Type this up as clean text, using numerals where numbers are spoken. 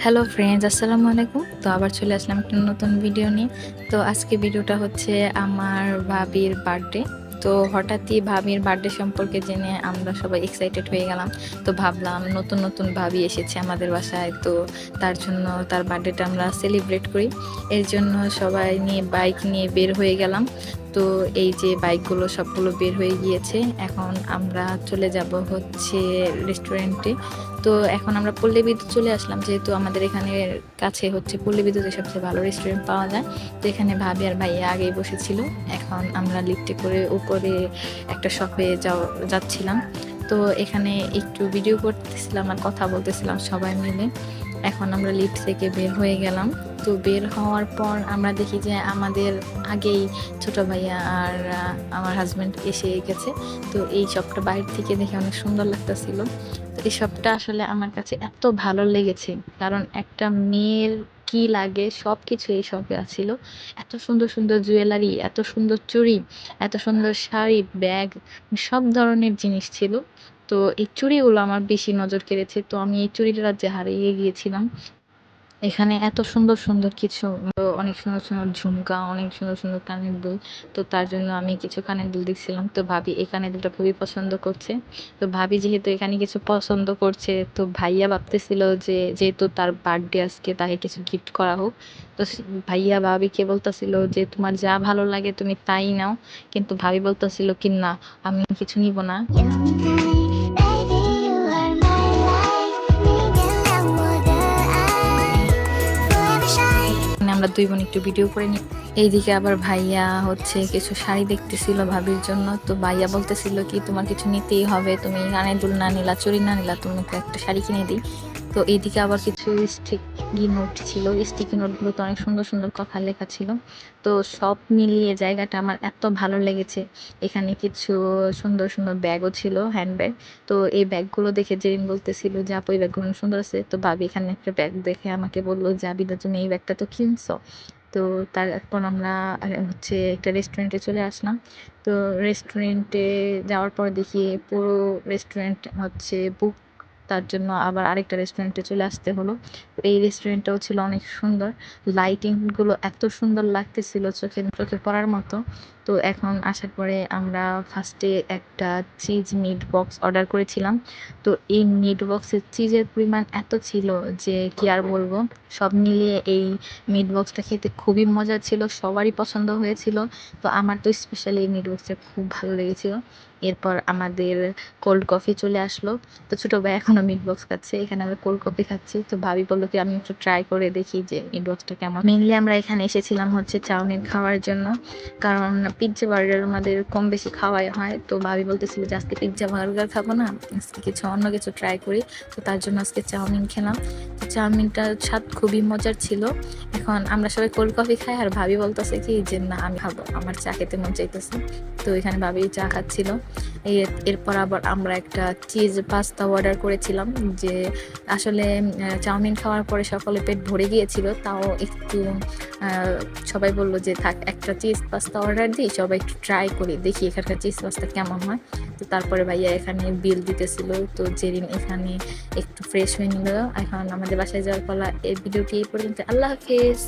Hello friends, আসসালামু আলাইকুম। তো আবার চলে আসলাম একটা নতুন ভিডিও নিয়ে। তো আজকে ভিডিওটা হচ্ছে আমার ভাবির বার্থডে। তো হঠাৎই ভাবির বার্থডে সম্পর্কে জেনে আমরা সবাই এক্সাইটেড হয়ে গেলাম। তো ভাবলাম নতুন নতুন ভাবি এসেছে আমাদের বাসায়, তো তার জন্য তার বার্থডেটা আমরা সেলিব্রেট করি। এর জন্য সবাই নিয়ে বাইক নিয়ে বের হয়ে গেলাম। তো এই যে বাইকগুলো সবগুলো বের হয়ে গিয়েছে, এখন আমরা চলে যাব হচ্ছে রেস্টুরেন্টে। তো এখন আমরা পল্লী বিদ্যুৎ চলে আসলাম, যেহেতু আমাদের এখানে কাছে হচ্ছে পল্লী বিদ্যুতের সবচেয়ে ভালো রেস্টুরেন্ট পাওয়া যায়। তো এখানে ভাবি আর ভাইয়া আগেই বসেছিল। এখন আমরা লিফটে করে উপরে একটা শপে যাচ্ছিলাম। তো এখানে একটু ভিডিও করতেছিলাম আর কথা বলতেছিলাম সবাই মিলে। এখন আমরা লিফট থেকে বের হয়ে গেলাম। তো বের হওয়ার পর আমরা দেখি যে আমাদের আগেই ছোট ভাইয়া আর আমার হাজব্যান্ড এসে গেছে। তো এই শপটা বাইরে থেকে দেখে অনেক সুন্দর লাগতেছিল। তো এই শপটা আসলে আমার কাছে এত ভালো লেগেছে, কারণ একটা মেয়ের কি লাগে সব কিছু এই শপে আছিল। এত সুন্দর সুন্দর জুয়েলারি, এত সুন্দর চুড়ি, এত সুন্দর শাড়ি, ব্যাগ, সব ধরনের জিনিস ছিল। তো এই চুড়িগুলো আমার বেশি নজর কেড়েছে। তো আমি এই চুড়িটা যে হারিয়ে গিয়েছিলাম। এখানে এত সুন্দর সুন্দর কিছু, অনেক সুন্দর সুন্দর ঝুমকা, অনেক সুন্দর সুন্দর কানের দুল। তো তার জন্য আমি কিছু কানের দুল দেখছিলাম। তো ভাবি এই কানের দুলটা খুবই পছন্দ করছে। তো ভাবি যেহেতু এখানে কিছু পছন্দ করছে, তো ভাইয়া ভাবতেছিল যে যেহেতু তার বার্থডে আজকে, তাকে কিছু গিফট করা হোক। তো ভাইয়া ভাবিকে বলতেছিল যে তোমার যা ভালো লাগে তুমি তাই নাও, কিন্তু ভাবি বলতেছিল কি না, আমি কিছু নিব না। আমরা দুই বোন একটু ভিডিও করে নিই। এইদিকে আবার ভাইয়া হচ্ছে কিছু শাড়ি দেখতেছিল ভাবির জন্য। তো ভাইয়া বলতেছিল কি তোমার কিছু নিতেই হবে, তুমি কানের দুল না নিলা, চুড়ি না নিলা, তোমাকে একটা শাড়ি কিনে দিই। তো এইদিকে আবার কিছু স্টিকি নোট ছিল। স্টিকি নোটগুলো তো অনেক সুন্দর সুন্দর কথা লেখা ছিল। তো সব মিলিয়ে জায়গাটা আমার এত ভালো লেগেছে। এখানে কিছু সুন্দর সুন্দর ব্যাগও ছিল, হ্যান্ড ব্যাগ। তো এই ব্যাগগুলো দেখে জেরিন বলতেছিল যে আপু এই ব্যাগগুলো অনেক সুন্দর আছে। তো ভাবি এখানে একটা ব্যাগ দেখে আমাকে বললো যে আবিদা তুমি এই ব্যাগটা তো কিনছো। তো তারপর আমরা হচ্ছে একটা রেস্টুরেন্টে চলে আসলাম। তো রেস্টুরেন্টে যাওয়ার পর দেখি পুরো রেস্টুরেন্ট হচ্ছে বুক। তার জন্য আবার আরেকটা রেস্টুরেন্টে চলে আসতে হলো। তো এই রেস্টুরেন্টটাও ছিল অনেক সুন্দর। লাইটিংগুলো এত সুন্দর লাগতেছিল, চোখে চোখে পড়ার মতো। তো এখন আসার পরে আমরা ফার্স্টে একটা চিজ মিট বক্স অর্ডার করেছিলাম। তো এই মিট বক্সের চিজের পরিমাণ এত ছিল যে কি আর বলবো। সব মিলিয়ে এই মিট বক্সটা খেতে খুবই মজা ছিল, সবারই পছন্দ হয়েছিল। তো আমার তো স্পেশালি এই মিট বক্সটা খুব ভালো লেগেছিল। এরপর আমাদের কোল্ড কফি চলে আসলো। তো ছোটো ভাই এখনও মিট বক্স খাচ্ছে, এখানে আমরা কোল্ড কফি খাচ্ছি। তো ভাবি বললো কি আমি একটু ট্রাই করে দেখি যে মিট বক্সটা কেমন। মেনলি আমরা এখানে এসেছিলাম হচ্ছে চাউমিন খাওয়ার জন্য, কারণ পিৎজা বার্গার আমাদের কম বেশি খাওয়াই হয়। তো ভাবি বলতেছিল যে আজকে পিৎজা বার্গার খাবো না, আজকে কিছু অন্য কিছু ট্রাই করি। তো তার জন্য আজকে চাউমিন খেলাম। তো চাউমিনটার স্বাদ খুবই মজার ছিল। এখন আমরা সবাই কোল্ড কফি খাই আর ভাবি বলতেছে কি যে না আমি খাবো, আমার চা খেতে মন চাইতেছে। তো এখানে ভাবি চা খাচ্ছিল। এরপর আবার আমরা একটা চিজ পাস্তা অর্ডার করেছিলাম, যে আসলে চাউমিন খাওয়ার পরে সকলে পেট ভরে গিয়েছিল, তাও একটু সবাই বললো যে থাক একটা চিজ পাস্তা অর্ডার দিই, সবাই একটু ট্রাই করি দেখি এখানকার চিজ পাস্তা কেমন হয়। তো তারপরে ভাইয়া এখানে বিল দিতেছিল। তো জেরিন এখানে একটু ফ্রেশ হয়ে নিল। এখন আমাদের বাসায় যাওয়ার পালা। এই ভিডিওটি এই পর্যন্ত। আল্লাহ হাফেজ।